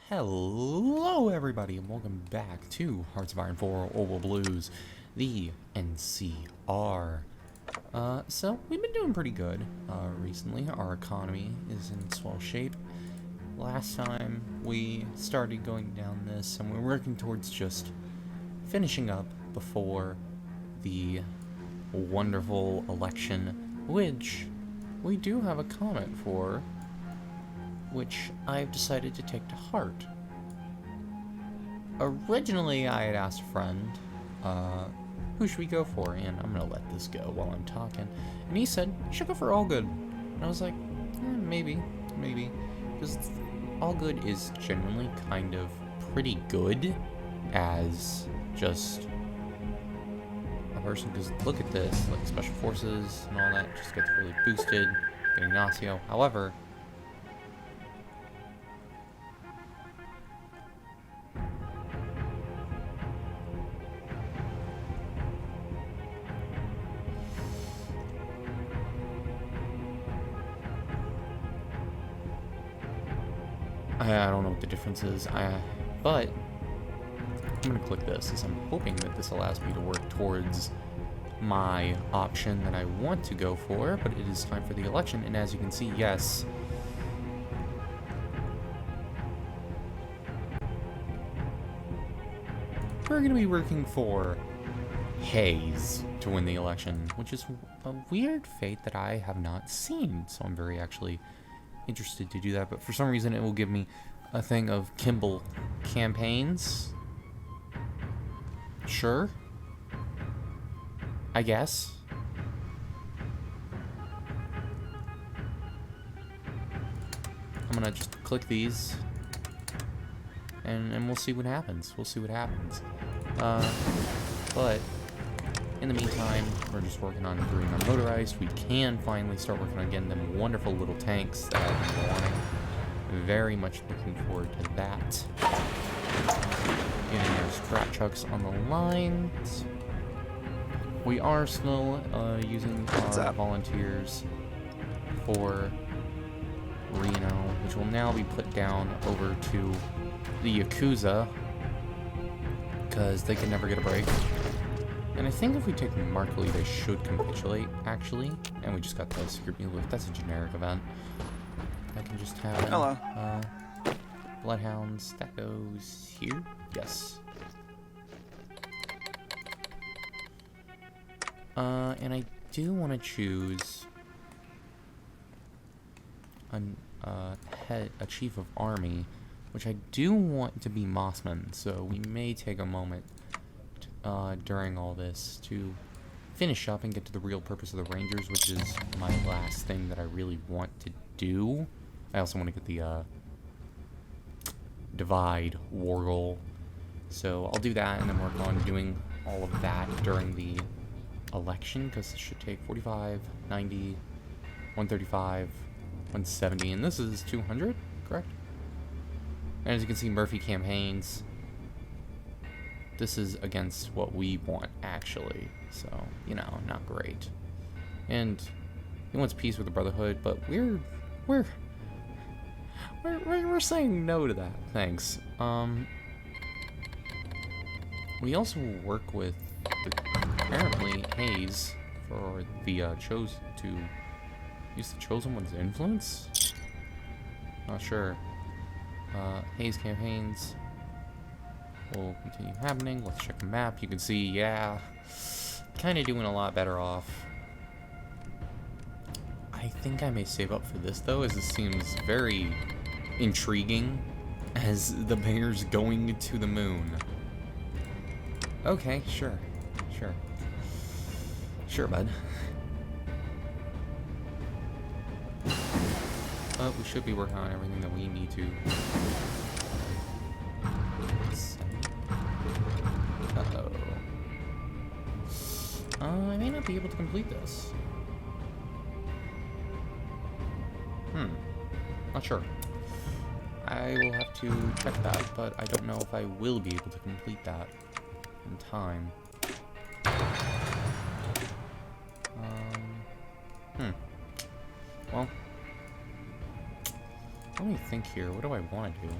Hello everybody and welcome back to Hearts of Iron 4 Oval Blues, the NCR. So we've been doing pretty good recently. Our economy is in swell shape. Last time we started going down this and we're working towards just finishing up before the wonderful election, which we do have a comment for, which I've decided to take to heart. Originally, I had asked a friend, who should we go for? And I'm gonna let this go while I'm talking. And he said, you should go for All Good. And I was like, maybe. Because All Good is genuinely kind of pretty good as just a person. Because look at this, like Special Forces and all that just gets really boosted, getting Nacio. However, I don't know what the difference is, but I'm going to click this as I'm hoping that this allows me to work towards my option that I want to go for, but it is time for the election, and as you can see, yes, we're going to be working for Hayes to win the election, which is a weird fate that I have not seen, so I'm very actually interested to do that, but for some reason it will give me a thing of Kimball campaigns. Sure, I guess. I'm gonna just click these and we'll see what happens. But in the meantime, we're just working on doing our motorized. We can finally start working on getting them wonderful little tanks that I've been wanting. Very much looking forward to that. Getting our scrap trucks on the lines. We are still using our volunteers for Reno, which will now be put down over to the Yakuza, because they can never get a break. And I think if we take Markley, they should capitulate, actually. And we just got the secret mule lift. That's a generic event. I can just have it. Hello. Bloodhounds. That goes here? Yes. And I do want to choose a chief of army, which I do want to be Mossman. So we may take a moment during all this to finish up and get to the real purpose of the Rangers, which is my last thing that I really want to do. I also want to get the Divide war goal, so I'll do that and then work on doing all of that during the election, because it should take 45, 90, 135, 170, and this is 200, correct? And as you can see, Murphy campaigns. This is against what we want, actually. So, you know, not great. And he wants peace with the Brotherhood, but we're saying no to that. Thanks. We also work with apparently Hayes for the to use the Chosen One's influence. Not sure. Hayes campaigns will continue happening. Let's check the map. You can see, yeah, kind of doing a lot better off. I think I may save up for this, though, as this seems very intriguing as the bear's going to the moon. Okay, sure, bud. But we should be working on everything that we need to. I may not be able to complete this. Not sure. I will have to check that, but I don't know if I will be able to complete that in time. Well, let me think here. What do I want to do?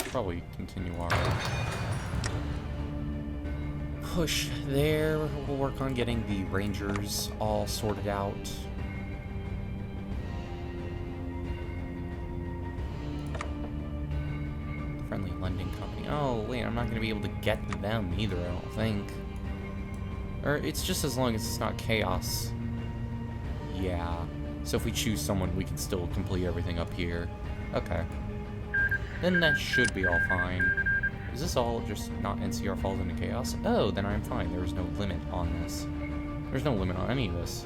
Probably continue our push there. We'll work on getting the Rangers all sorted out. Friendly lending company. Oh, wait, I'm not going to be able to get them either, I don't think. Or it's just as long as it's not chaos. Yeah. So if we choose someone, we can still complete everything up here. Okay. Then that should be all fine. Is this all just not NCR falls into chaos? Oh, then I'm fine. There is no limit on this. There's no limit on any of this.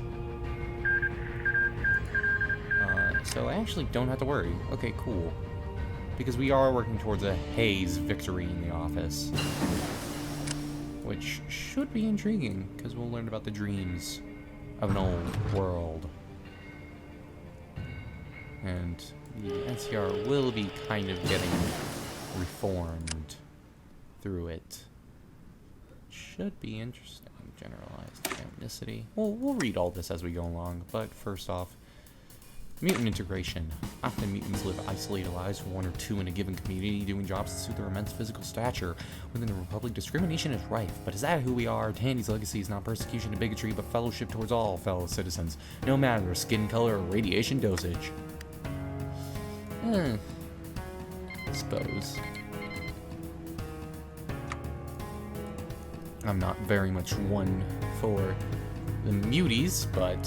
So I actually don't have to worry. Okay, cool. Because we are working towards a Haze victory in the office. Which should be intriguing, because we'll learn about the dreams of an old world. And the NCR will be kind of getting reformed through it. Should be interesting. Generalized ethnicity. We'll read all this as we go along, but first off, mutant integration. Often mutants live isolated lives, one or two in a given community, doing jobs that suit their immense physical stature. Within the Republic, discrimination is rife, but is that who we are? Tandy's legacy is not persecution and bigotry, but fellowship towards all fellow citizens, no matter their skin color or radiation dosage. I suppose. I'm not very much one for the muties, but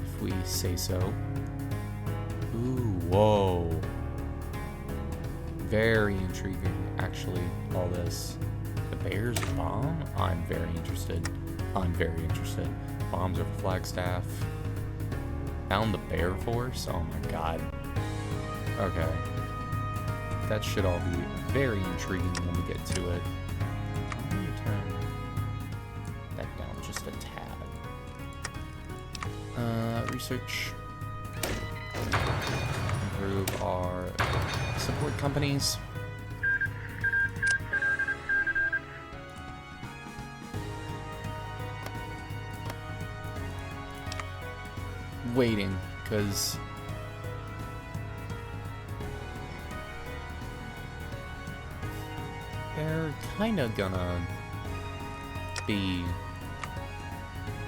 if we say so. Ooh, whoa. Very intriguing, actually, all this. The Bears bomb? I'm very interested. I'm very interested. Bombs over Flagstaff. Found the Bear Force? Oh my god. Okay. That should all be very intriguing when we get to it. Let me turn that down just a tad. Research. Improve our support companies. Waiting, because they're kind of gonna be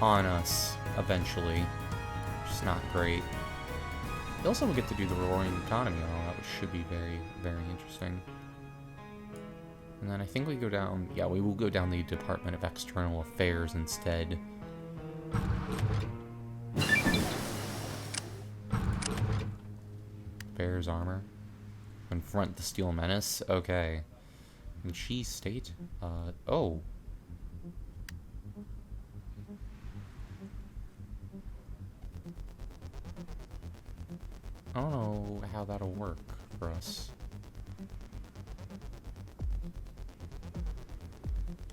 on us eventually, which is not great. We also will get to do the roaring economy and all that, which should be very, very interesting. And then I think we go down, yeah, we will go down the Department of External Affairs instead. Bear's armor. Confront the Steel Menace. Okay. And she state, oh. I don't know how that'll work for us.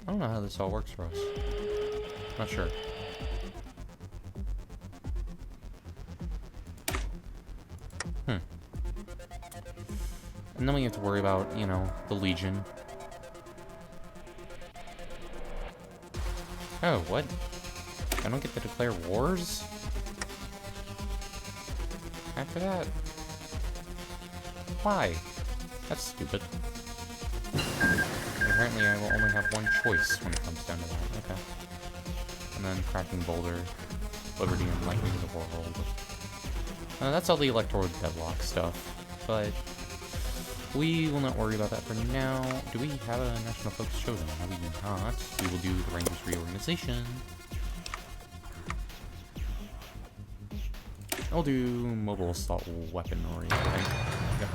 I don't know how this all works for us. Not sure. And then we have to worry about, you know, the Legion. Oh, what? I don't get to declare wars? After that? Why? That's stupid. Apparently I will only have one choice when it comes down to that. Okay. And then Cracking Boulder, Liberty and Lightning of the World. That's all the electoral deadlock stuff, but we will not worry about that for now. Do we have a national focus chosen? No, we do not. We will do the Rangers reorganization. I'll do mobile assault weaponry, I think. Yep.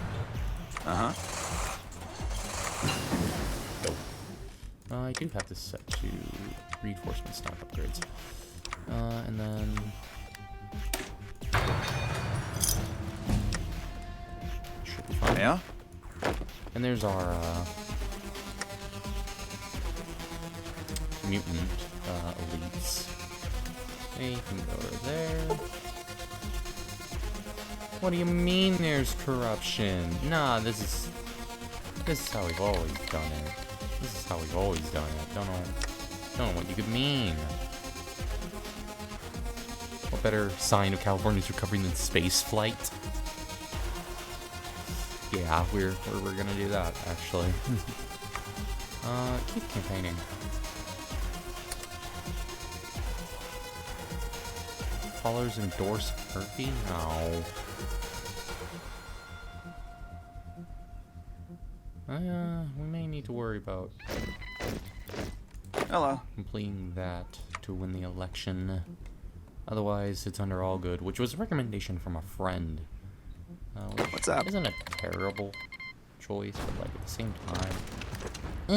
Uh-huh. I do have this set to reinforcement stock upgrades. And then should be fine. Yeah? And there's our mutant elites. They can go over there. What do you mean there's corruption? Nah, this is how we've always done it. This is how we've always done it. Don't know what you could mean. Well, better sign of California's recovery than space flight. Yeah, we're gonna do that, actually. Keep campaigning. Followers endorse Murphy? No. We may need to worry about completing that to win the election. Otherwise, it's under all good, which was a recommendation from a friend. What's up? Isn't a terrible choice, but like at the same time, I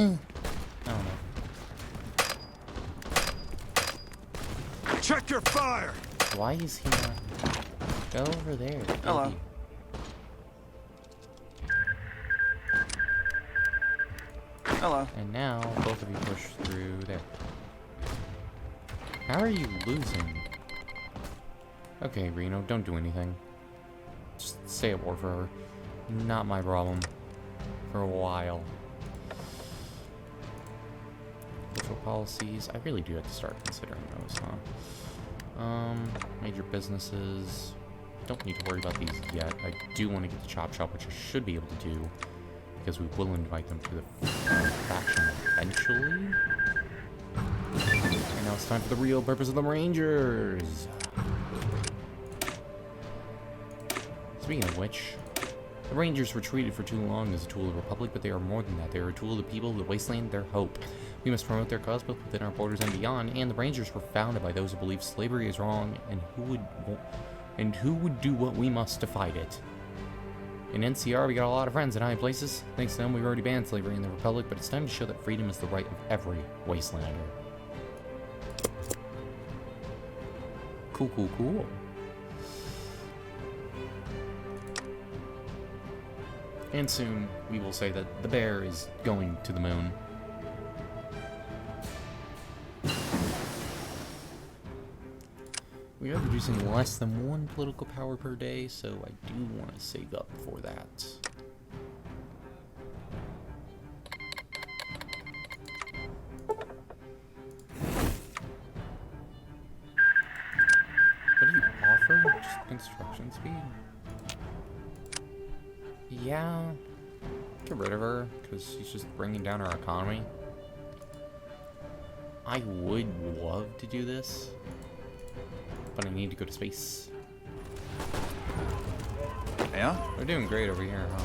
don't know. Check your fire. Why is he not? Go over there. Hello. Baby. Hello. And now both of you push through there. How are you losing? Okay, Reno, don't do anything. Just stay at war for her. Not my problem. For a while. Cultural policies. I really do have to start considering those, huh? Major businesses. Don't need to worry about these yet. I do want to get the chop shop, which I should be able to do. Because we will invite them to the faction eventually. And now it's time for the real purpose of the Rangers. Speaking of which, the Rangers were treated for too long as a tool of the Republic, but they are more than that. They are a tool of the people of the Wasteland, their hope. We must promote their cause both within our borders and beyond, and the Rangers were founded by those who believe slavery is wrong and who would do what we must to fight it. In NCR, we got a lot of friends in high places. Thanks to them, we've already banned slavery in the Republic, but it's time to show that freedom is the right of every Wastelander. Cool, cool, cool. And soon, we will say that the bear is going to the moon. We are producing less than 1 political power per day, so I do want to save up for that. What do you offer? Just construction speed? Yeah. Get rid of her, because she's just bringing down our economy. I would love to do this, but I need to go to space. Yeah? We're doing great over here, huh?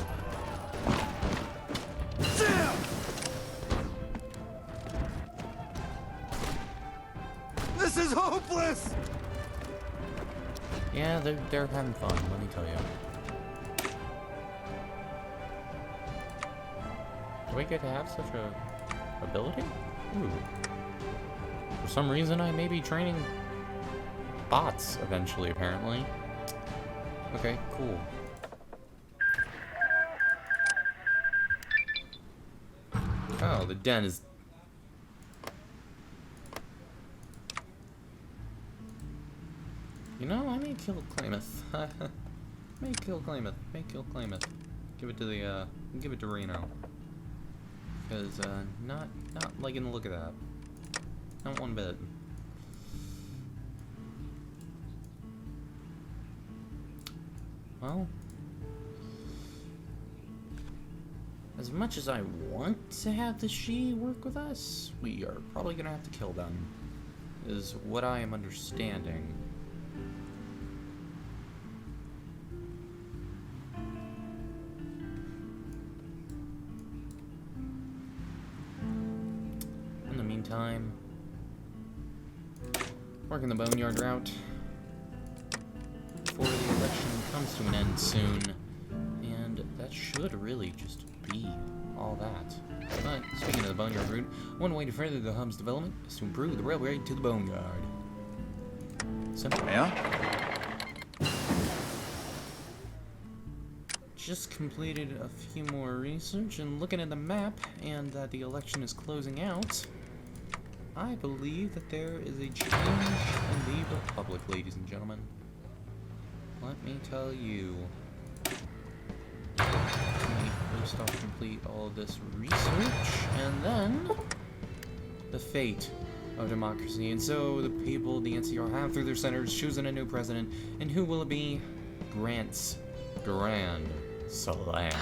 This is hopeless! Yeah, they're having fun, let me tell you. Do I get to have such a ability? Ooh. For some reason, I may be training bots eventually, apparently. Okay, cool. Oh, the den is... You know, I may kill Klamath. May kill Klamath. May kill Klamath. Give it to the, give it to Reno. Because, not liking the look of that. Not one bit. Well, as much as I want to have the she work with us, we are probably gonna have to kill them, is what I am understanding. In the meantime, working the boneyard route before the election comes to an end soon, and that should really just be all that. But speaking of the boneyard route, one way to further the hub's development is to improve the railway to the boneyard. Simple. Yeah? Just completed a few more research and looking at the map, and that the election is closing out. I believe that there is a change in the Republic, ladies and gentlemen. Let me tell you. Let me first off complete all of this research, and then the fate of democracy, and so the people of the NCR have, through their senators, chosen a new president. And who will it be? Grant's Grand Slam.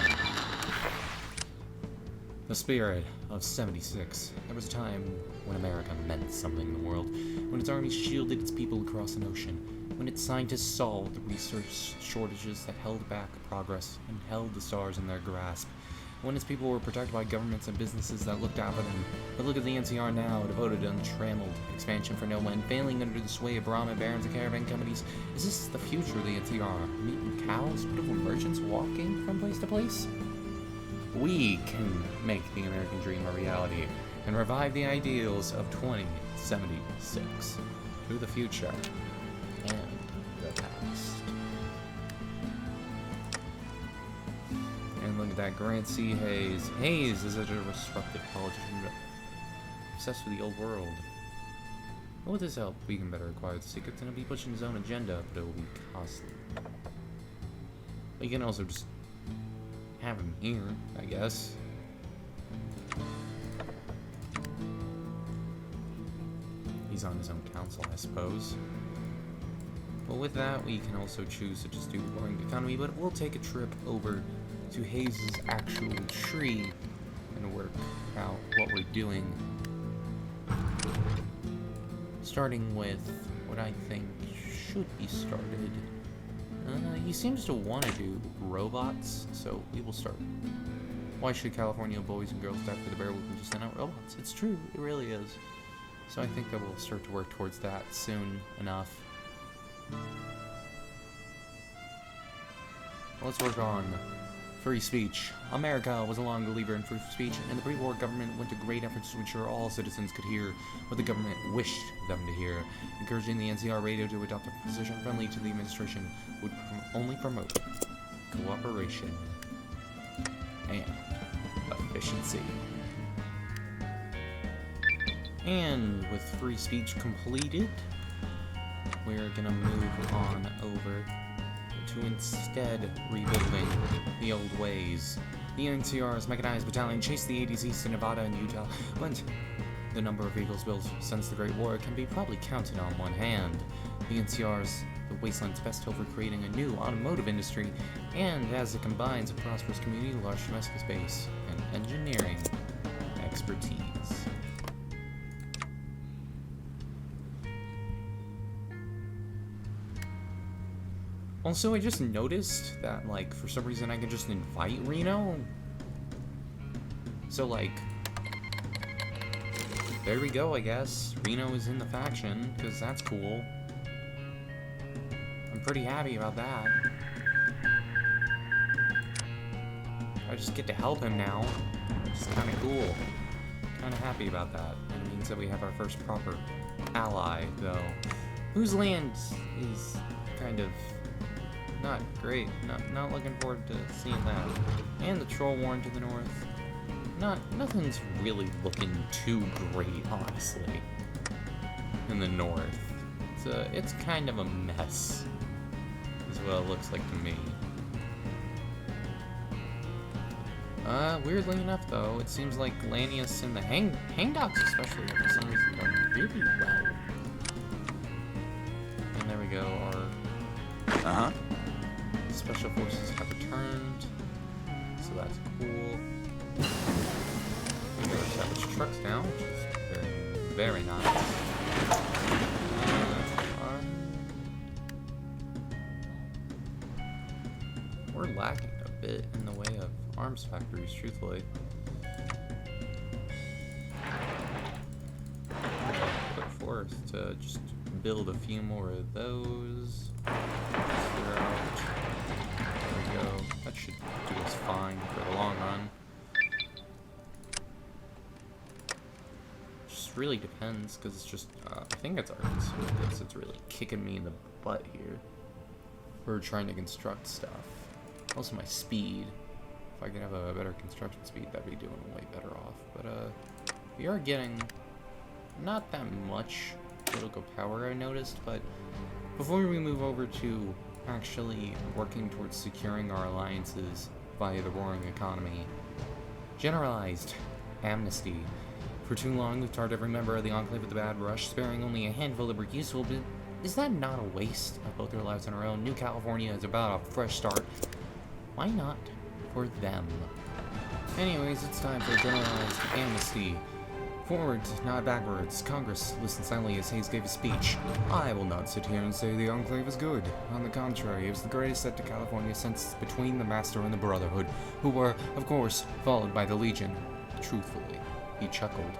The spirit of '76. There was a time when America meant something in the world, when its armies shielded its people across an ocean, when its scientists solved the research shortages that held back progress and held the stars in their grasp, when its people were protected by governments and businesses that looked after them. But look at the NCR now, devoted to untrammeled expansion for no end, failing under the sway of Brahmin barons and caravan companies. Is this the future of the NCR? Meat and cows, beautiful merchants walking from place to place? We can make the American dream a reality and revive the ideals of 2076 through the future and the past. And look at that, Grant C. Hayes. Hayes is a disruptive politician obsessed with the old world. But with his help, we can better acquire the secrets, and he'll be pushing his own agenda, but it will be costly. But you can also just have him here, I guess. He's on his own council, I suppose. But with that, we can also choose to just do the boring economy, but we'll take a trip over to Hayes' actual tree and work out what we're doing. Starting with what I think should be started. He seems to want to do robots, so we will start. Why should California boys and girls die for the bear when we can just send out robots? It's true, it really is. So I think that we'll start to work towards that soon enough. Let's work on free speech. America was a long believer in free speech, and the pre-war government went to great efforts to ensure all citizens could hear what the government wished them to hear. Encouraging the NCR radio to adopt a position friendly to the administration would only promote cooperation and efficiency. And with free speech completed, we're gonna move on over to instead rebuilding the old ways. The NCR's mechanized battalion chased the 80s east to Nevada and Utah, but the number of vehicles built since the Great War can be probably counted on one hand. The NCR's the wasteland's best hope for creating a new automotive industry, and as it combines a prosperous community, large domestic space, and engineering expertise. Also, I just noticed that, like, for some reason I can just invite Reno. So, like, there we go, I guess. Reno is in the faction, because that's cool. I'm pretty happy about that. I just get to help him now, which is kind of cool. Kind of happy about that. And it means that we have our first proper ally, though. Whose land is kind of not great. Not looking forward to seeing that. And the troll warren to the north. Nothing's really looking too great, honestly, in the north. It's kind of a mess, is what it looks like to me. Weirdly enough, though, it seems like Lanius and the hang dogs especially for some reason done really well. And there we go, our special forces have returned, so that's cool. We got our savage trucks now, which is very nice. We're lacking a bit in the way of arms factories, truthfully. Put forth to just build a few more of those. There we go. That should do us fine for the long run. Just really depends, because it's just, I think it's our consumables that's really kicking me in the butt here. We're trying to construct stuff. Also my speed. If I could have a better construction speed, that'd be doing way better off. But, we are getting not that much political power, I noticed, but before we move over to actually working towards securing our alliances via the roaring economy, generalized amnesty For too long, we've tarred every member of the Enclave with a bad brush, sparing only a handful that were useful, but is that not a waste of both their lives on our own? New California is about a fresh start. Why not for them? Anyways, it's time for a generalized amnesty. Forwards, not backwards. Congress listened silently as Hayes gave a speech. I will not sit here and say the Enclave is good. On the contrary, it was the greatest set to California since between the Master and the Brotherhood, who were, of course, followed by the Legion. Truthfully, he chuckled.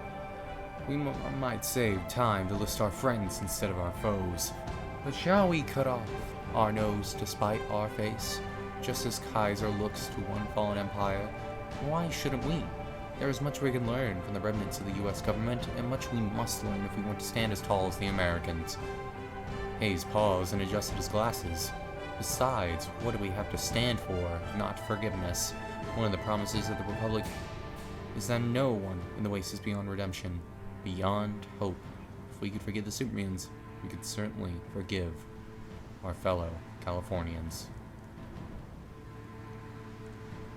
We might save time to list our friends instead of our foes. But shall we cut off our nose to spite our face, just as Kaiser looks to one fallen empire? Why shouldn't we? There is much we can learn from the remnants of the U.S. government, and much we must learn if we want to stand as tall as the Americans. Hayes paused and adjusted his glasses. Besides, what do we have to stand for, if not forgiveness? One of the promises of the Republic is that no one in the Waste is beyond redemption, beyond hope. If we could forgive the Supermans, we could certainly forgive our fellow Californians.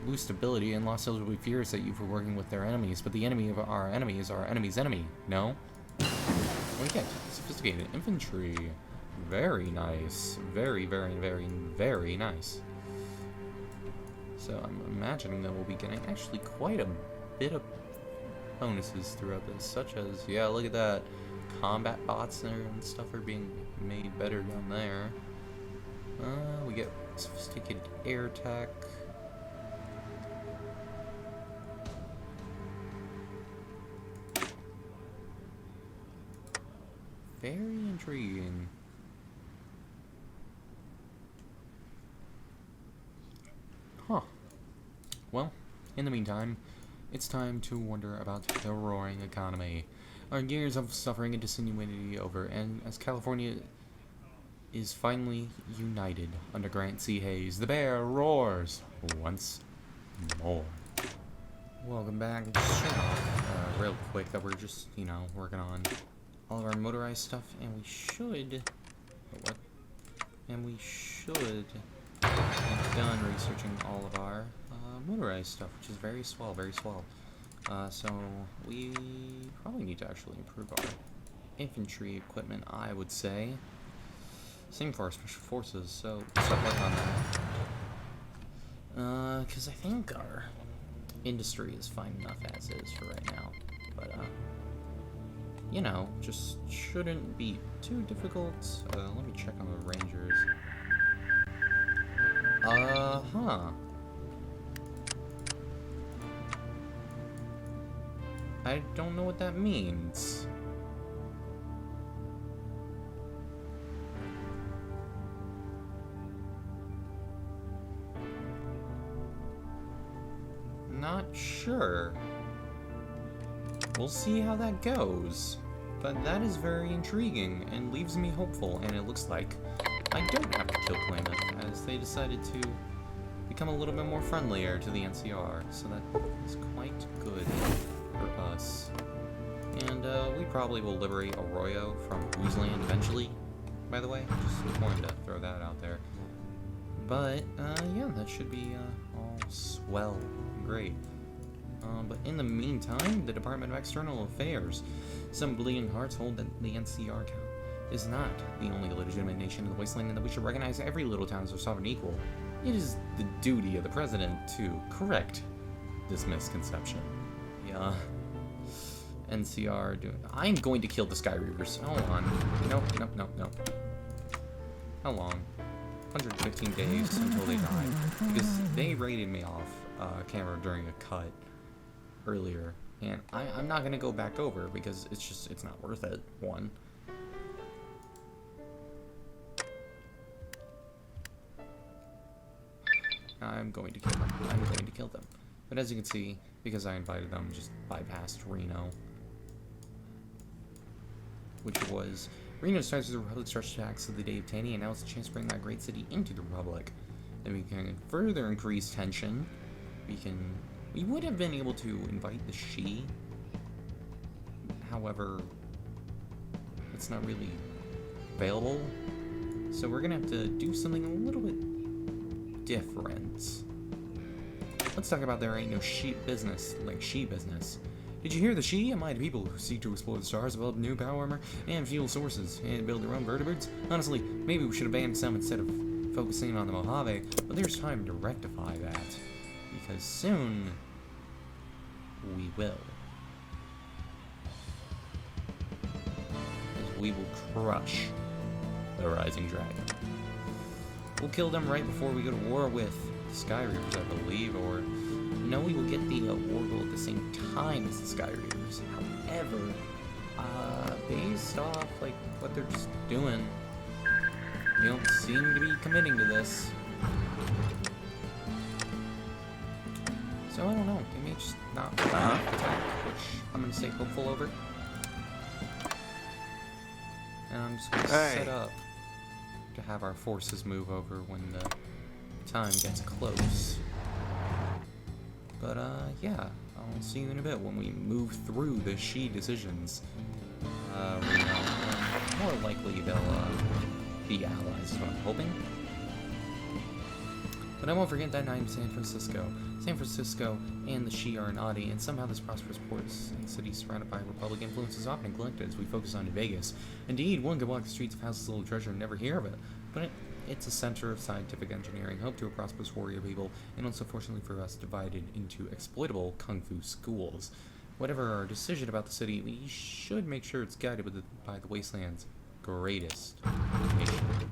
Lose stability and lost will be furious at you for working with their enemies, but the enemy of our enemy is our enemy's enemy, no? What do we get? Sophisticated infantry. Very nice. Very, very, very, very nice. So I'm imagining that we'll be getting actually quite a bit of bonuses throughout this, such as, yeah, look at that. Combat bots there and stuff are being made better down there. We get sophisticated air tech. Very intriguing. Huh. Well, in the meantime, it's time to wonder about the roaring economy. Our years of suffering and disingenuity over, and as California is finally united under Grant C. Hayes, the bear roars once more. Welcome back. Real quick that we're just, working on all of our motorized stuff, and we should have done researching all of our motorized stuff, which is very swell, very swell. So we probably need to actually improve our infantry equipment, I would say. Same for our special forces, so start working on that. Because I think our industry is fine enough as is for right now, but just shouldn't be too difficult. Let me check on the Rangers. I don't know what that means. Not sure. We'll see how that goes. But that is very intriguing and leaves me hopeful, and it looks like I don't have to kill Klamath, as they decided to become a little bit more friendlier to the NCR, so that is quite good for us. And we probably will liberate Arroyo from Whose Land eventually, by the way. Just wanted to throw that out there. But, yeah, that should be all swell and great. But in the meantime, the Department of External Affairs, some bleeding hearts hold that the NCR is not the only legitimate nation in the wasteland, and that we should recognize every little town as our sovereign equal. It is the duty of the president to correct this misconception. Yeah. NCR doing... I'm going to kill the Sky Reavers. Hold on. Nope. How long? 115 days until they die. Because they raided me off camera during a cut earlier, and I'm not gonna go back over because it's not worth it. One. I'm going to kill them. But as you can see, because I invited them, just bypassed Reno. Which was... Reno starts with the Republic's rush attacks of the day of Tanny, and now it's a chance to bring that great city into the Republic. Then we can further increase tension. We would have been able to invite the Shi. However, it's not really available. So we're gonna have to do something a little bit different. Let's talk about there ain't no Shi business, like Shi business. Did you hear the she-minded people who seek to explore the stars, develop new power armor and fuel sources, and build their own vertebrates? Honestly, maybe we should abandon some instead of focusing on the Mojave, but there's time to rectify that. Because soon, we will. We will crush the Rising Dragon. We'll kill them right before we go to war with the Sky Reavers, I believe, or no, we will get the Wargle at the same time as the Sky Reavers. However, based off like what they're just doing, they don't seem to be committing to this. So I don't know. They may just not attack, which I'm gonna stay hopeful over. And I'm just gonna set up to have our forces move over when the time gets close. But yeah, I'll see you in a bit when we move through the she decisions. More likely they'll be allies is what I'm hoping. But I won't forget that night in San Francisco. San Francisco and the she are an oddity, and somehow this prosperous port and city surrounded by Republican influence is often neglected as we focus on Vegas. Indeed, one could walk the streets of House's Little Treasure and never hear of it, but it's a center of scientific engineering, home to a prosperous warrior people, and also, fortunately for us, divided into exploitable kung fu schools. Whatever our decision about the city, we should make sure it's guided by the wasteland's greatest nation.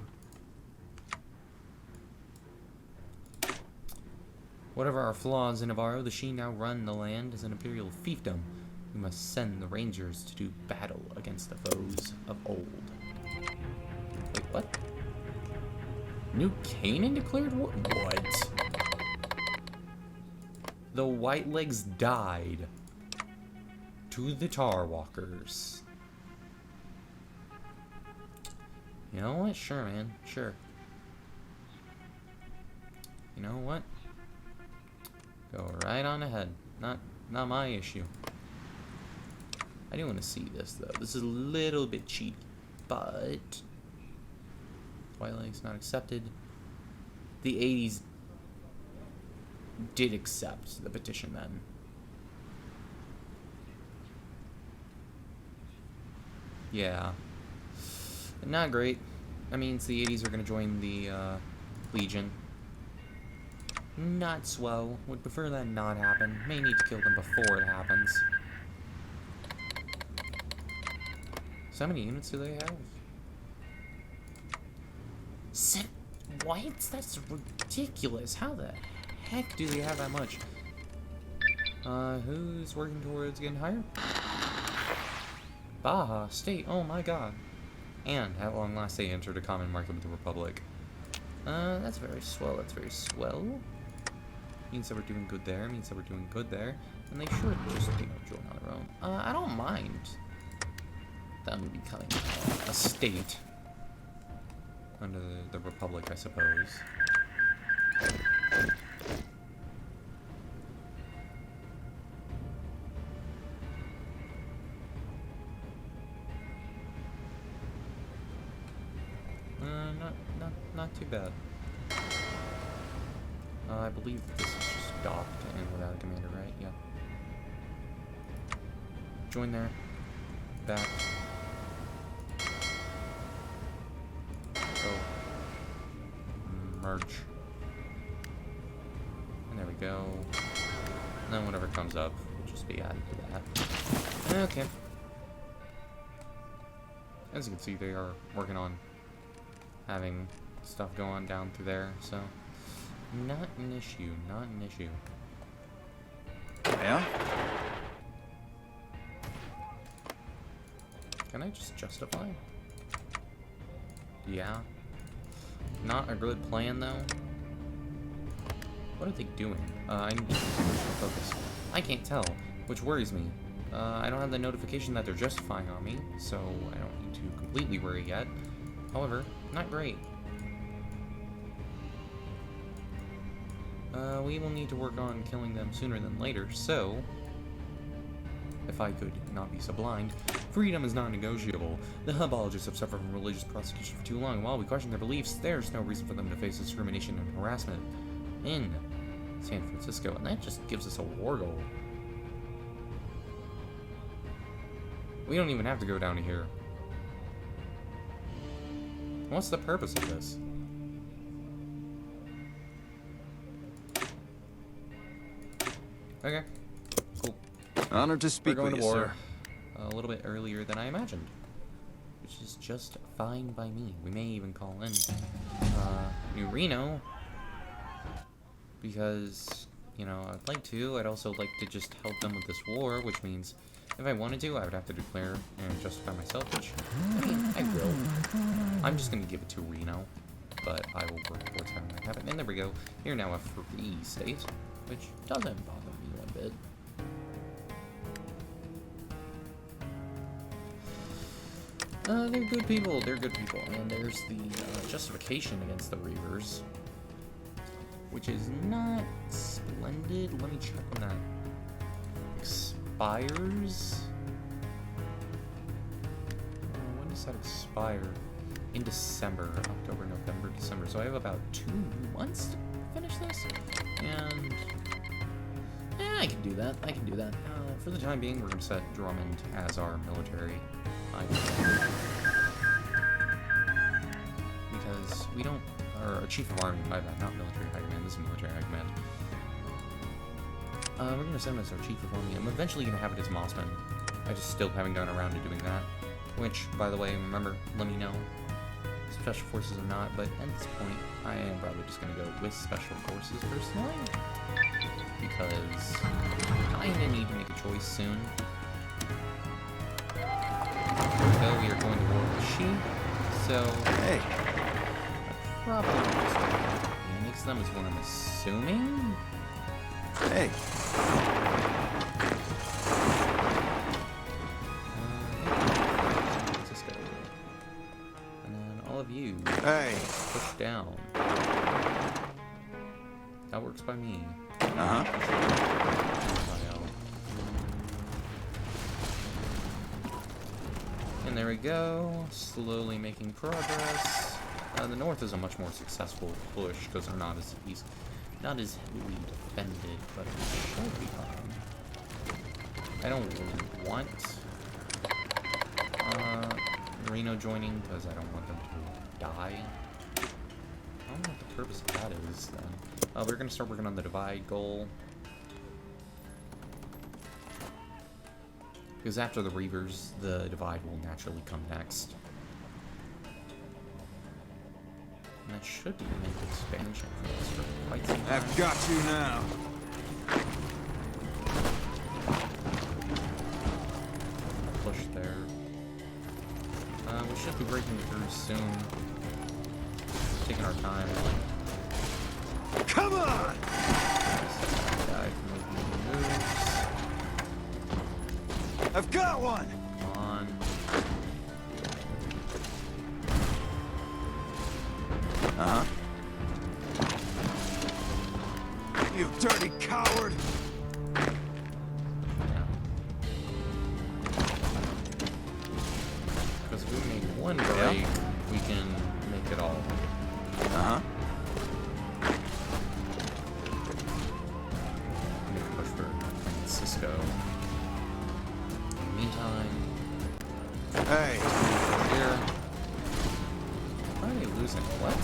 Whatever our flaws in Navarro, the she now run the land as an imperial fiefdom. We must send the rangers to do battle against the foes of old. Wait, what? New Canaan declared war? What? The Whitelegs died to the Tar Walkers. You know what? Sure, man. Sure. You know what? Go right on ahead. Not my issue. I do want to see this though. This is a little bit cheap, but Twilight's not accepted. The 80s did accept the petition then. Yeah. Not great. That means the 80s are going to join the Legion. Not swell. Would prefer that not happen. May need to kill them before it happens. So how many units do they have? What? That's ridiculous. How the heck do they have that much? Who's working towards getting hired? Baja State. Oh my god. And at long last they entered a common market with the Republic. That's very swell. That's very swell. Means that we're doing good there. Means that we're doing good there. And they should just, join on their own. I don't mind them becoming a state under the Republic, I suppose. Not too bad. I believe this is just docked and without a commander, right? Yeah. Join there. Back. Go. Merge. And there we go. And then whatever comes up will just be added to that. Okay. As you can see, they are working on having stuff go on down through there, so not an issue, not an issue. Yeah? Can I just justify? Yeah. Not a good plan, though. What are they doing? I need to focus. I can't tell, which worries me. I don't have the notification that they're justifying on me, so I don't need to completely worry yet. However, not great. We will need to work on killing them sooner than later, so if I could not be so blind, freedom is non-negotiable. The Hubologists have suffered from religious persecution for too long, and while we question their beliefs, there's no reason for them to face discrimination and harassment in San Francisco, and that just gives us a war goal. We don't even have to go down to here. What's the purpose of this? Okay. Cool. Honored to We're speak going with to you, war sir. a little bit earlier than I imagined. Which is just fine by me. We may even call in New Reno. Because, you know, I'd like to. I'd also like to just help them with this war, which means if I wanted to, I would have to declare and justify myself, which, I mean, I will. I'm just going to give it to Reno, but I will work towards having that happen. And there we go. You're now a free state, which doesn't bother me one bit. They're good people. They're good people. And there's the justification against the Reavers, which is not splendid. Let me check when that expires. When does that expire? In December. October, November, December. So I have about 2 months to finish this. And I can do that. I can do that. For the time being, we're going to set Drummond as our military. Because we don't... Or Chief of Army, my bad, not military high command. This is military high command. We're going to send him as our Chief of Army. I'm eventually going to have it as Mossman. I just still haven't gotten around to doing that. Which, by the way, remember, let me know. Special Forces or not, but at this point, I am probably just going to go with Special Forces personally. Because I kinda need to make a choice soon. Here we go, we are going to war with She. So, Hey. probably just mix them is what I'm assuming. Hey. Francisco. And then all of you Hey. push down. That works by me. Uh-huh. And there we go, slowly making progress. The north is a much more successful push because they're not as heavily defended, but it should be fine. I don't want Reno joining because I don't want them to die. I don't know what the purpose of that is then. We're gonna start working on the divide goal. Because after the Reavers, the divide will naturally come next. And that should be an expansion for us for quite some time. I've got you now. Push there. We should be breaking through soon. Taking our time. Come on! Guy can make moves. I've got one! Come on. Uh-huh. You dirty coward! Yeah. Because if we make one break, we can make it all. Uh-huh. Push for Francisco. In the meantime, Hey. here. Why are they losing? What?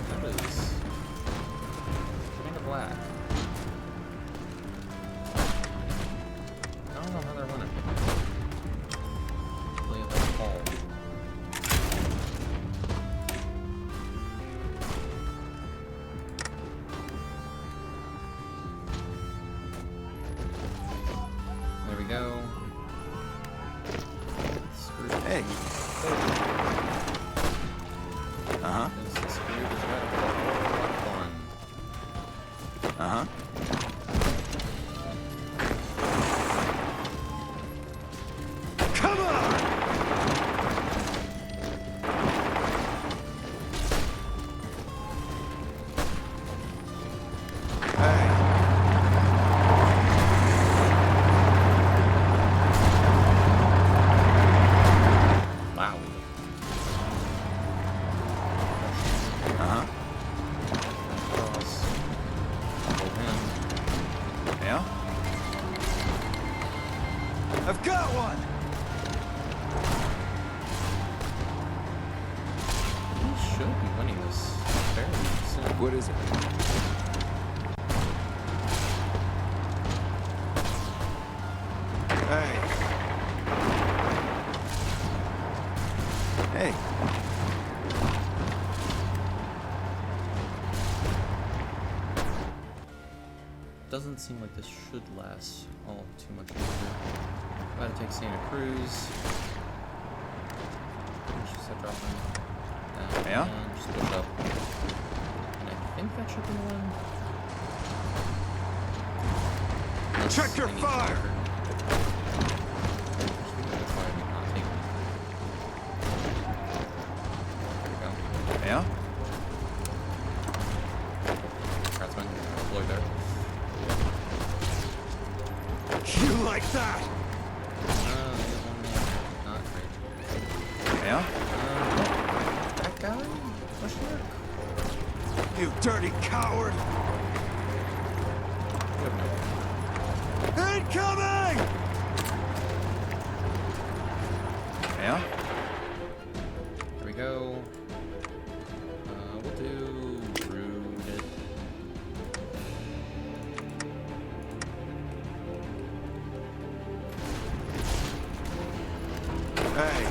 That is kind of black. I don't know how they're winning. Play it like Paul. There we go. Screw it. Hey. Uh-huh. This is screwed as well. A lot of fun. Uh-huh. Come on! Hey. Wow. should be winning this fairly soon. What is it? Hey. Hey. Doesn't seem like this should last all too much longer. About to take Santa Cruz. Just start dropping down. Yeah? And just push up. And I think that should be the one. Unless Check your I need fire! to try and not take it. There we go. Yeah? Craftsman deployed there. You like that? Not great. Yeah? That guy? Question mark? You dirty coward! We have no Incoming! Yeah? There we go. We'll do rooted. Hey.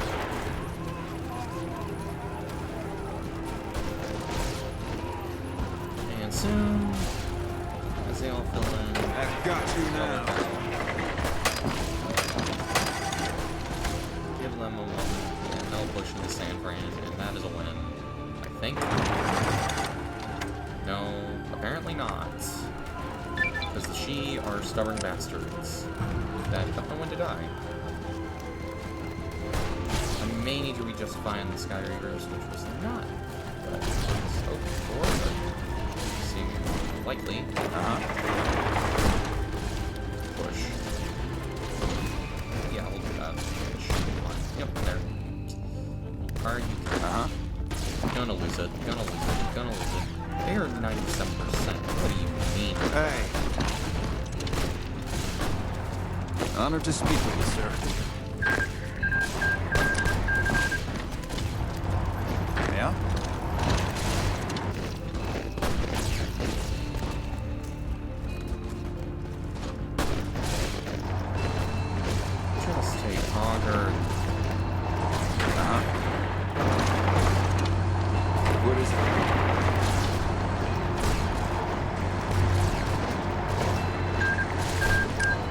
And soon, as they all fill in, I've got you now. give them a moment, and they'll push into San Fran, and that is a win. I think. No, apparently not. Because the She are stubborn bastards that don't know when to die. I may need to re-justify on the Sky Reavers, which was not what I was hoping for, but seemed likely. Push. Yeah, we'll do that. Should be fine. Yep, there. Are you gonna lose it? Gonna lose it? Gonna lose it? They are 97%. What do you mean? Hey. Honored to speak with you, sir. Yeah? Just take longer. What is it?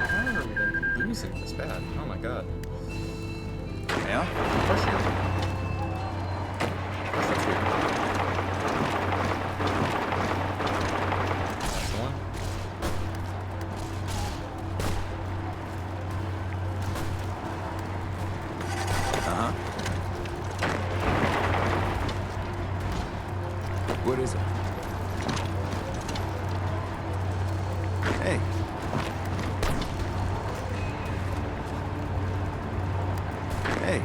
I've never been losing this bad. Oh my god. Yeah? Push here. Push that's here. That's the one. What is it? Hey. Hey.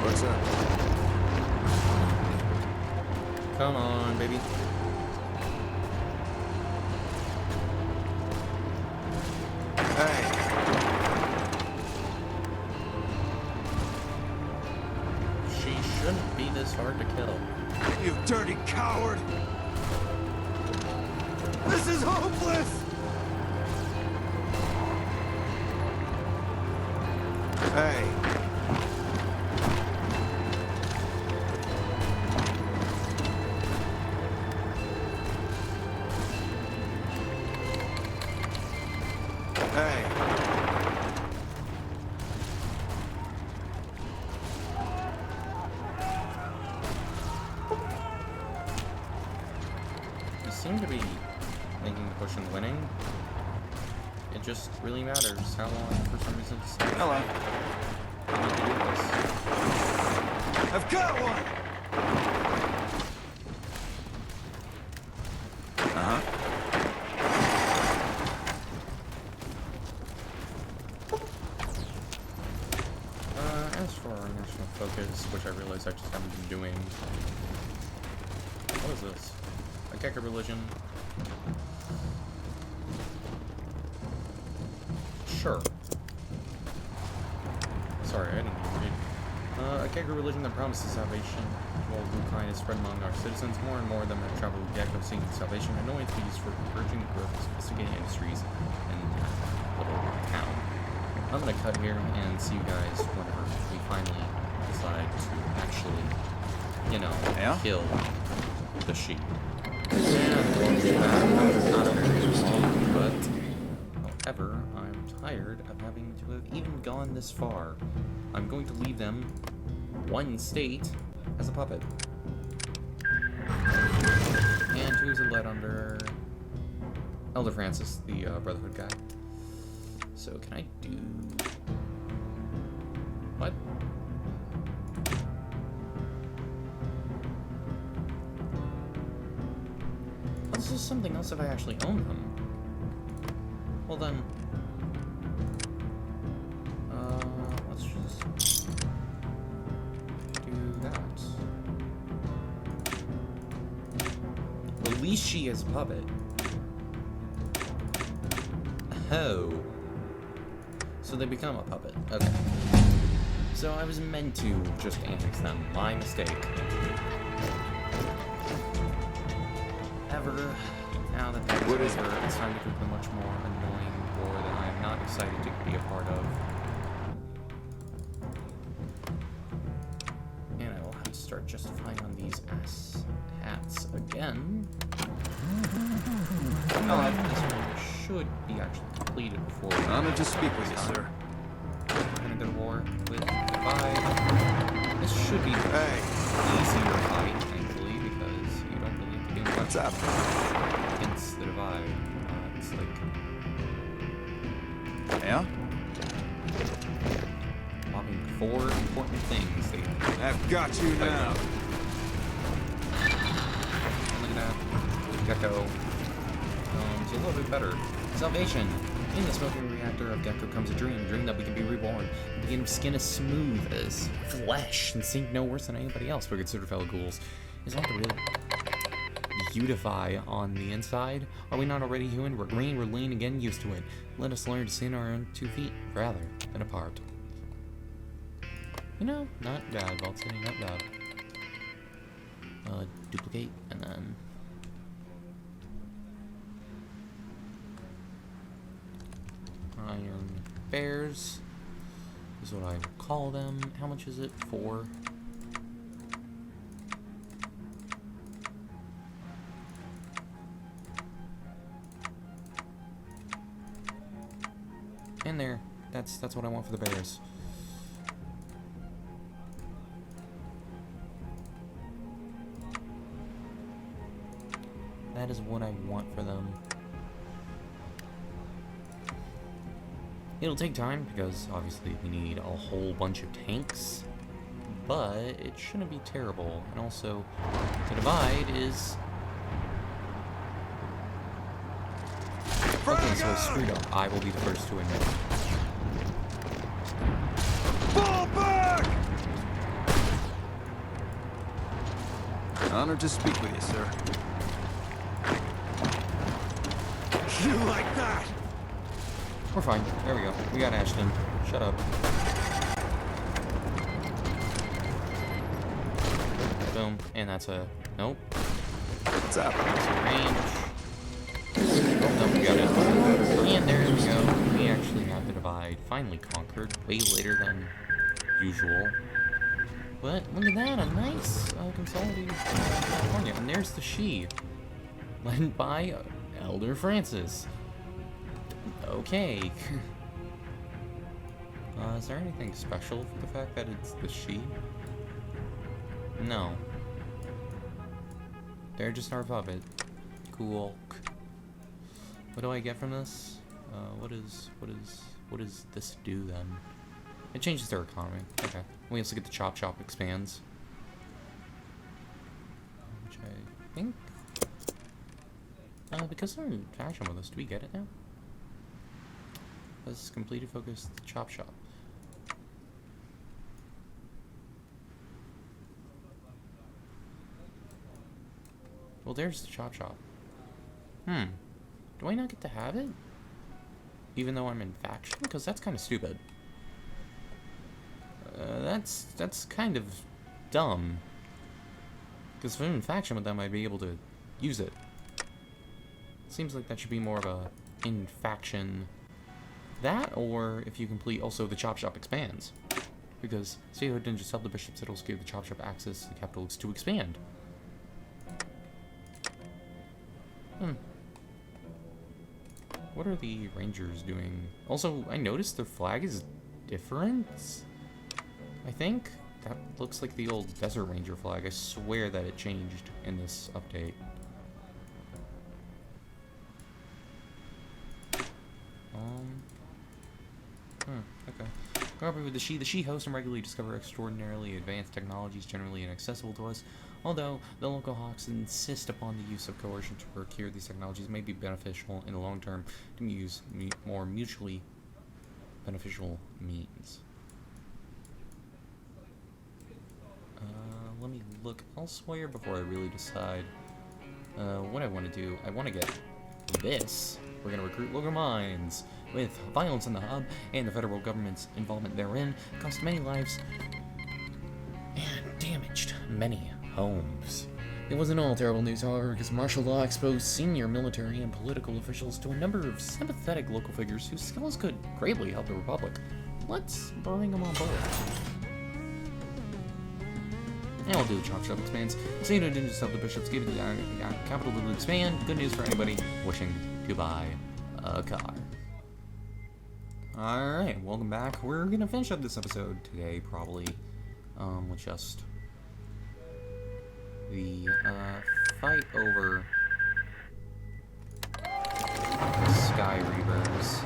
What's up? Come on, baby. Hey. She shouldn't be this hard to kill. You dirty coward! This is hopeless! Hey. Hey. You seem to be making the push and winning. It just really matters how long, for some reason, it's like, Hello. I need to do this. I've got one! As for our national focus, which I realize I just haven't been doing. What is this? A Gekko religion. Sure. Sorry, I didn't read. A Gekko religion that promises salvation while blue kindness spread among our citizens. More and more of them have traveled with Gekko seeking salvation. Annoyance be used for encouraging the growth of sophisticated industries in the little town. I'm gonna cut here and see you guys whenever we finally decide to actually, you know, kill the sheep. Not a very long, but however, I'm tired of having to have even gone this far. I'm going to leave them one state as a puppet. And who's it led under? Elder Francis, the Brotherhood guy. So can I do... What? This is something else if I actually own them. Well then... let's just... do that. Release she as a puppet. Oh. So they become a puppet. Okay. So I was meant to just annex them. My mistake. However, now that that's over, it's time to cook a much more annoying war that I am not excited to be a part of. And I will have to start justifying on these ass hats again. Oh, this one should be actually completed before we Honored to speak with you, sir. We're gonna go to war with Divide. This should be the easier fight, thankfully, because you don't really have to do much against the Divide. It's like... Yeah? Whopping 4 important things they I've got you now. Look at that. Gekko. It's a little bit better. Salvation. In the smoking reactor of Gekko comes a dream that we can be reborn, and begin skin as smooth as flesh, and sink no worse than anybody else. But consider, fellow ghouls, is not the real beautify on the inside? Are we not already human? We're green, we're lean, again used to it. Let us learn to stand on our own 2 feet, rather than apart. You know, not bad, Valttini, not bad. Duplicate, and then... Iron Bears is what I will call them. How much is it? 4. And there. That's what I want for the bears. That is what I want for them. It'll take time, because obviously we need a whole bunch of tanks, but it shouldn't be terrible. And also, the Divide is... Okay, so I screwed up. I will be the first to admit. Fall back! Honored to speak with you, sir. You like that? We're fine. There we go. We got Ashton. Shut up. Boom. And that's a... Nope. What's up? That's a range. Oh, no, we got it. And there we go. We actually have the Divide finally conquered. Way later than usual. But look at that. A nice consolidated California. And there's the she. Led by Elder Francis. Okay. Is there anything special for the fact that it's the she? No. They're just our puppet. Cool. What do I get from this? What does this do then? It changes their economy. Okay. We also get the Chop Shop expands. Which I think... because they're in faction with us, do we get it now? Let's completely focus the Chop Shop. Well, there's the Chop Shop. Do I not get to have it? even though I'm in faction? Because that's kind of stupid. That's kind of dumb. Because if I'm in faction with them, I'd be able to use it. Seems like that should be more of a in-faction. That, or if you complete also the Chop Shop expands. Because Seho didn't just help the bishops, it also gave the Chop Shop access to the capitals to expand. What are the Rangers doing? Also, I noticed their flag is different. I think that looks like the old Desert Ranger flag. I swear that it changed in this update. Okay. Cooperate with the She hosts and regularly discover extraordinarily advanced technologies generally inaccessible to us. Although the local hawks insist upon the use of coercion to procure these technologies, may be beneficial in the long term to use more mutually beneficial means. Let me look elsewhere before I really decide what I want to do. I want to get this. We're going to recruit local mines. With violence in the hub and the federal government's involvement therein, cost many lives and damaged many homes. It wasn't all terrible news, however, because martial law exposed senior military and political officials to a number of sympathetic local figures whose skills could greatly help the Republic. Let's bring them on board. And we'll do the Chop Shop expands. Seeing it didn't just help the bishops, give it the capital to expand. Good news for anybody wishing to buy a car. Alright, welcome back. We're gonna finish up this episode today, probably, with just the, fight over Sky Reavers.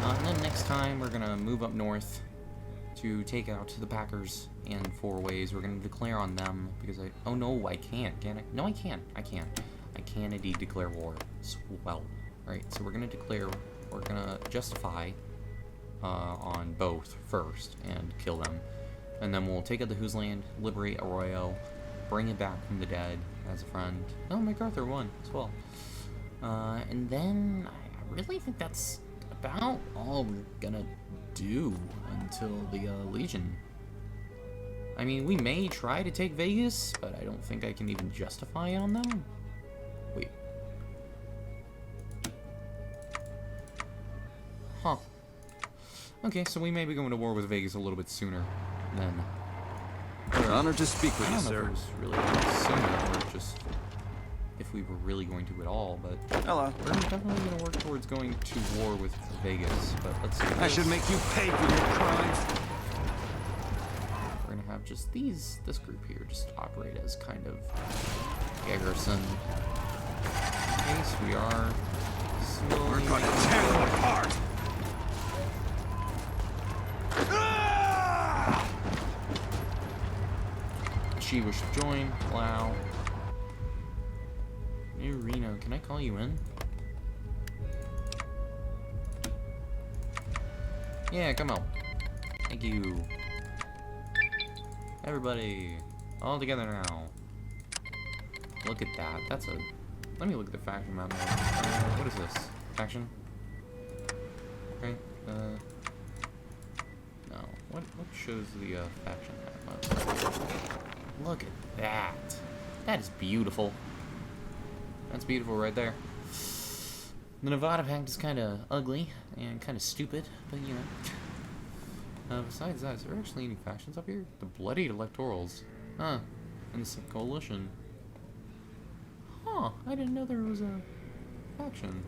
And then next time, we're gonna move up north to take out the Packers in 4 ways. We're gonna declare on them, because oh no, I can't, can I? No, I can. I can indeed declare war. Well, alright, so we're gonna justify on both first and kill them, and then we'll take out the Whose Land, liberate Arroyo, bring it back from the dead as a friend. Oh, MacArthur won as well. And then I really think that's about all we're gonna do until the Legion. I mean, we may try to take Vegas, but I don't think I can even justify it on them. Wait. Huh. Okay, so we may be going to war with Vegas a little bit sooner than... We're honored to speak with you, I don't know if sir. it was really sooner, or just if we were really going to at all, but... Hello. We're definitely going to work towards going to war with Vegas, but let's do this. I should make you pay for your crimes. We're going to have just this group here just operate as kind of garrison. In case we are slowly... We're going to tear them apart. She wished to join. Wow. New Reno, can I call you in? Yeah, come on. Thank you. Everybody, all together now. Look at that. That's a... Let me look at the faction map. What is this? Faction? Okay. No. What shows the faction map? Look at that. That is beautiful. That's beautiful right there. The Nevada Pact is kind of ugly and kind of stupid, but you know. Besides that, is there actually any factions up here? The Bloodied Electorals. Huh. And the Coalition. Huh. I didn't know there was a faction.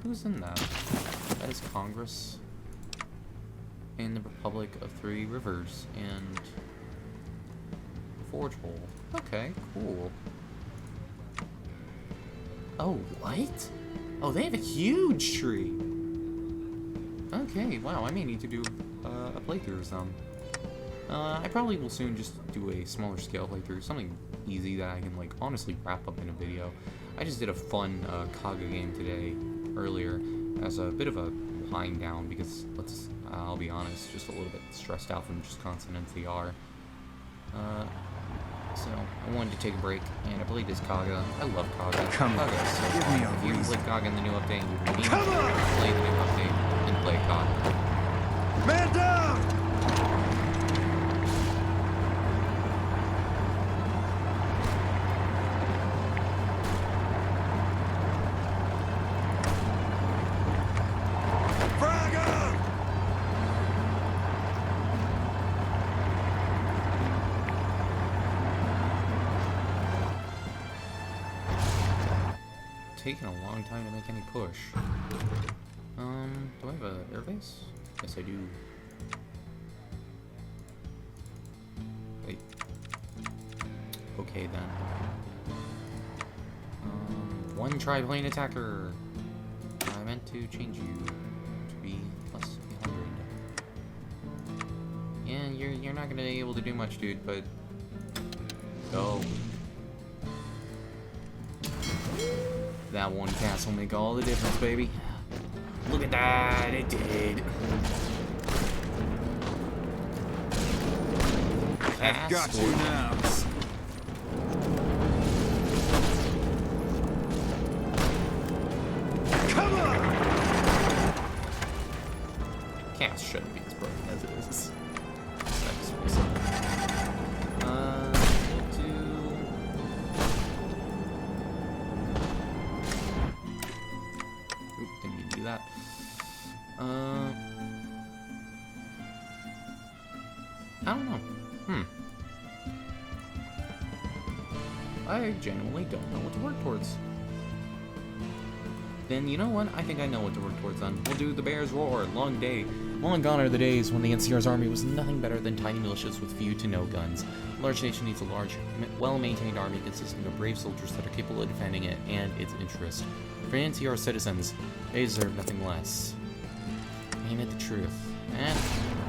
Who's in that? That is Congress. And the Republic of Three Rivers. And... Forge Hole. Okay, cool. Oh, what? Oh, they have a huge tree! Okay, wow, I may need to do a playthrough or something. I probably will soon just do a smaller scale playthrough, something easy that I can, like, honestly wrap up in a video. I just did a fun Kaga game today, earlier, as a bit of a wind down, because, I'll be honest, just a little bit stressed out from just constant NCR. So I wanted to take a break, and I played as Kaga. I love Kaga. Come on, Kaga is so give fun. me a If you reason. play Kaga in the new update, you need to Come on! play the new update and play Kaga. Man down! Frag out! Taking a long time to make any push. Do I have an airbase? Yes, I do. Wait. Okay then. One triplane attacker. I meant to change you to be plus 300. Yeah, you're not gonna be able to do much, dude. But go. That one cast will make all the difference, baby. Look at that, it did. I've got you now. Come on! Cast shouldn't be as broken as it is. We'll do... Oop, didn't mean to do that. I don't know. I genuinely don't know what to work towards. Then you know what? I think I know what to work towards then. We'll do the Bears Roar. Long day. Long gone are the days when the NCR's army was nothing better than tiny militias with few to no guns. A large nation needs a large, well-maintained army consisting of brave soldiers that are capable of defending it and its interests. For NCR citizens, they deserve nothing less. Ain't it the truth? And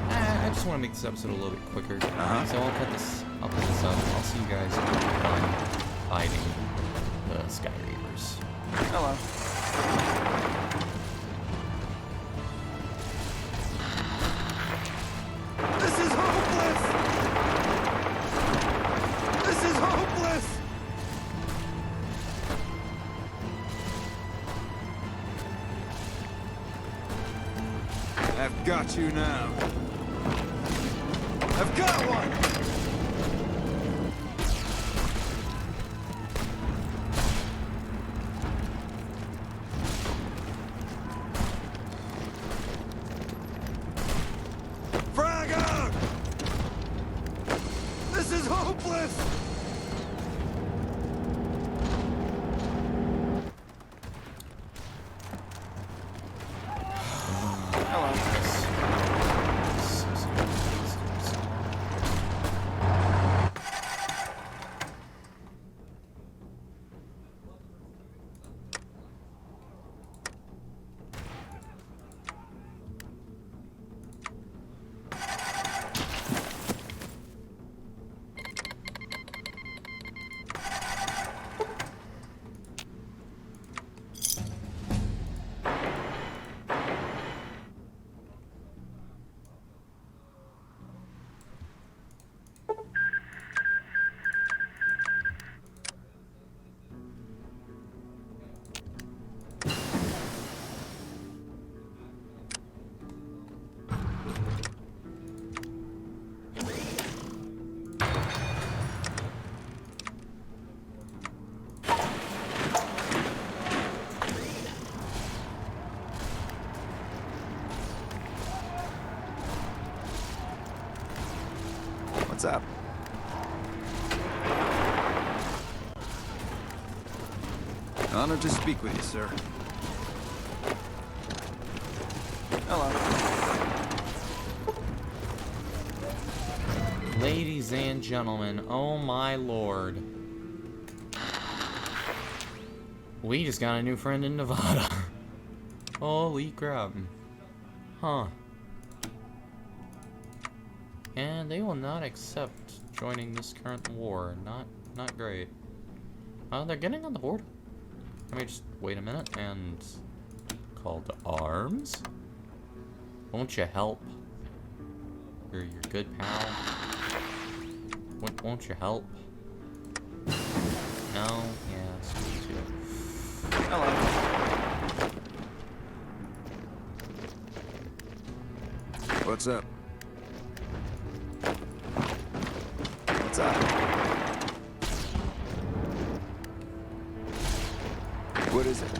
I just want to make this episode a little bit quicker. So I'll put this up. I'll see you guys done fighting the Sky Reavers. Hello. This is hopeless! This is hopeless! I've got you now. I've got one! Frag out! This is hopeless! Hello. What's up? Honored to speak with you, sir. Hello. Ladies and gentlemen, oh my lord. We just got a new friend in Nevada. Holy crap. Huh. And they will not accept joining this current war. Not great. They're getting on the board. Let me just wait a minute and call to arms. Won't you help? You're your good pal. Won't you help? No? Yeah, school too. Hello. What's up? What's up? What is it?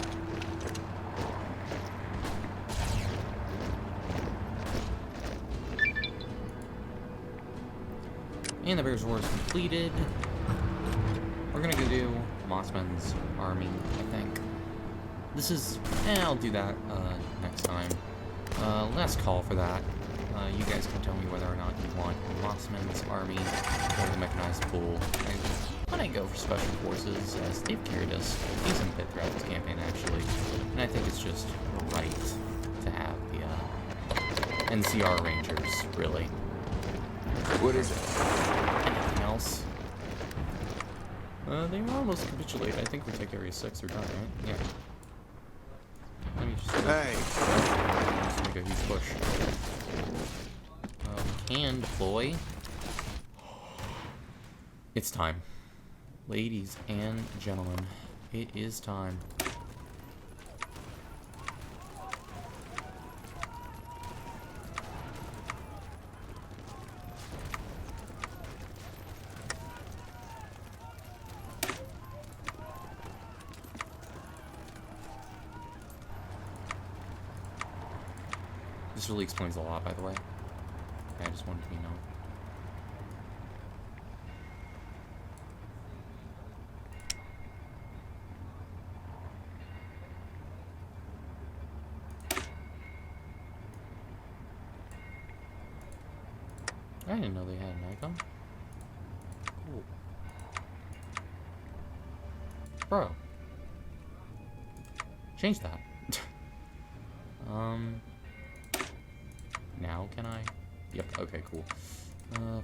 And the Bears War is completed. We're gonna go do Mossman's army, I think. This is... I'll do that next time. Last call for that. You guys can tell me whether or not you want Mossman's army or the mechanized pool. I might go for special forces, as they've carried us a decent bit throughout this campaign, actually. And I think it's just right to have the NCR Rangers, really. What is it? Anything else? They were almost capitulated. I think we take Area 6, they're done, right? Yeah. Let me just... Hey! Just make a huge push. Can deploy. It's time. Ladies and gentlemen, it is time. This really explains a lot, by the way. I just wanted to be known. I didn't know they had an icon. Cool. Bro. Change that. Now can I? Yep, okay, cool.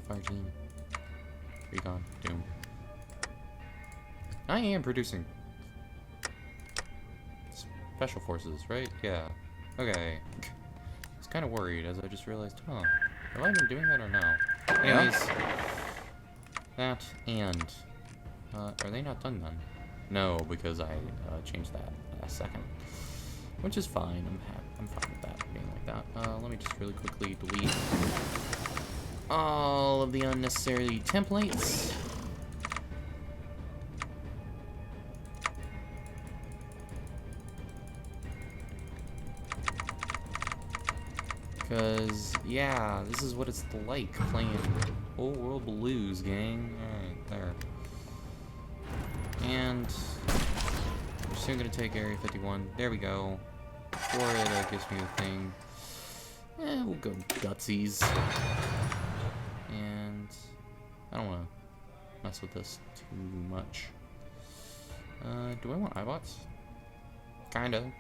Fire team. Recon. Doom. I am producing special forces, right? Yeah. Okay. I was kind of worried as I just realized, huh, have I been doing that or no? Anyways, that and, are they not done then? No, because I changed that last second. Which is fine, I'm fine with that being like that. Let me just really quickly delete all of the unnecessary templates. Because, yeah, this is what it's like playing Old World Blues, gang. Alright, there. And we're soon gonna take Area 51. There we go. Before it gives me the thing. We'll go gutsies. And I don't want to mess with this too much. Do I want iBots? Kinda.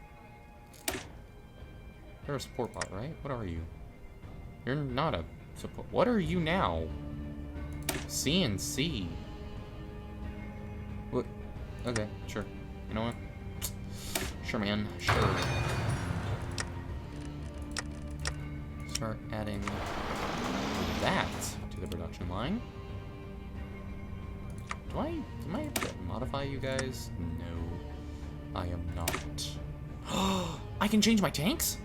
You're a support bot, right? What are you? You're not a support. What are you now? CNC. What? Okay, sure. You know what? Sure, man. Sure. Start adding that to the production line. Am I able to modify you guys? No, I am not. I can change my tanks?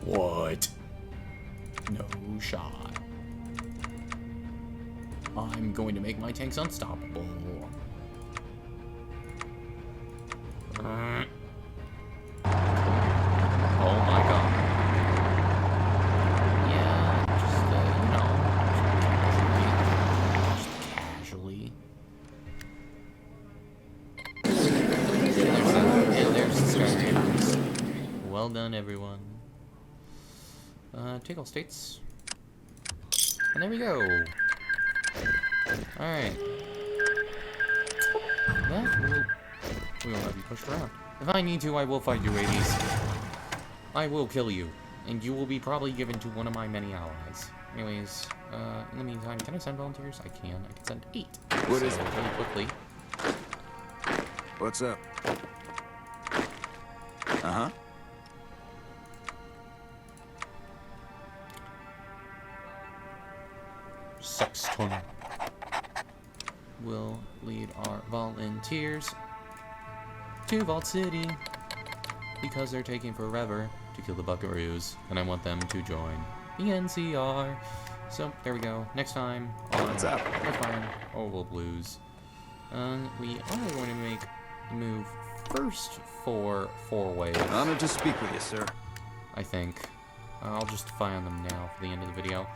What? No shot. I'm going to make my tanks unstoppable. Oh my god. Yeah, just casually. And there's the skyscrapers. Well done, everyone. Take all states. And there we go. Alright. We will have you pushed around. If I need to, I will fight you, 80s. I will kill you. And you will be probably given to one of my many allies. Anyways, in the meantime, can I send volunteers? I can. I can send 8. What is it? Really quickly. What's up? Uh-huh. 6 ton. Will need our volunteers to Vault City because they're taking forever to kill the buckaroos, and I want them to join the NCR. So there we go. Next time on What's up? Oval Blues, we are going to make the move first for 4-way. Honored to speak with you, sir. I think. I'll justify on them now for the end of the video.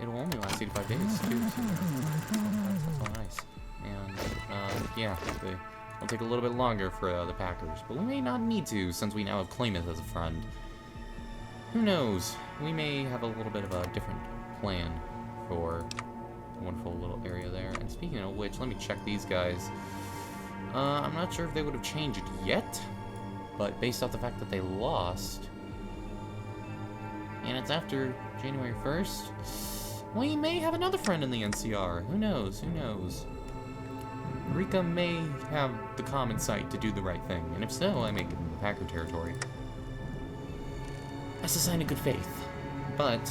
It'll only last 85 days, too, so that's all nice. And, yeah, it'll take a little bit longer for the Packers, but we may not need to, since we now have Klamath as a friend. Who knows? We may have a little bit of a different plan for a wonderful little area there. And speaking of which, let me check these guys. I'm not sure if they would have changed yet, but based off the fact that they lost, and it's after January 1st, we may have another friend in the NCR. Who knows? Who knows? Rika may have the common sight to do the right thing, and if so, I may give him the Packer territory. That's a sign of good faith. But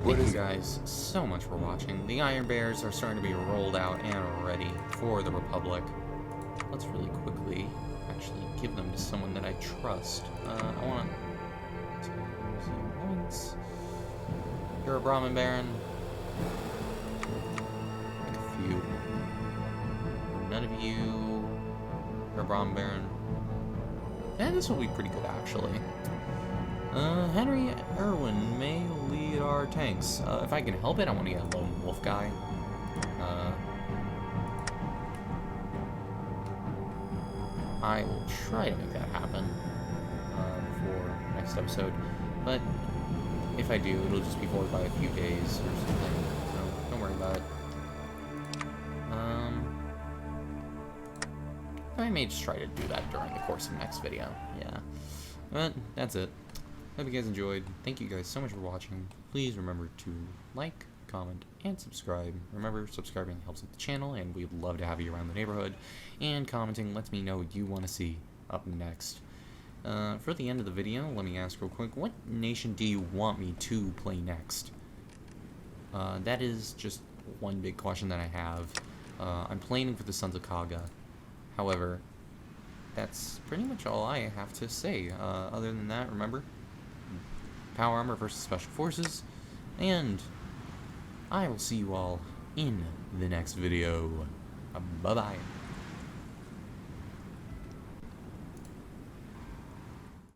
thank you guys so much for watching. The Iron Bears are starting to be rolled out and ready for the Republic. Let's really quickly actually give them to someone that I trust. I want to see once. You're a Brahmin Baron. Like a few. None of you. You're a Brahmin Baron. And this will be pretty good, actually. Henry Irwin may lead our tanks. If I can help it, I want to get a lone wolf guy. I will try to make that happen for next episode. But if I do, it'll just be followed by a few days or something. So don't worry about it. I may just try to do that during the course of the next video. Yeah. But that's it. Hope you guys enjoyed. Thank you guys so much for watching. Please remember to like, comment, and subscribe. Remember, subscribing helps with the channel, and we'd love to have you around the neighborhood. And commenting lets me know what you want to see up next. For the end of the video, let me ask real quick, what nation do you want me to play next? That is just one big question that I have. I'm planning for the Sons of Kaga. However, that's pretty much all I have to say. Other than that, remember, Power Armor versus Special Forces, and I will see you all in the next video. Bye-bye.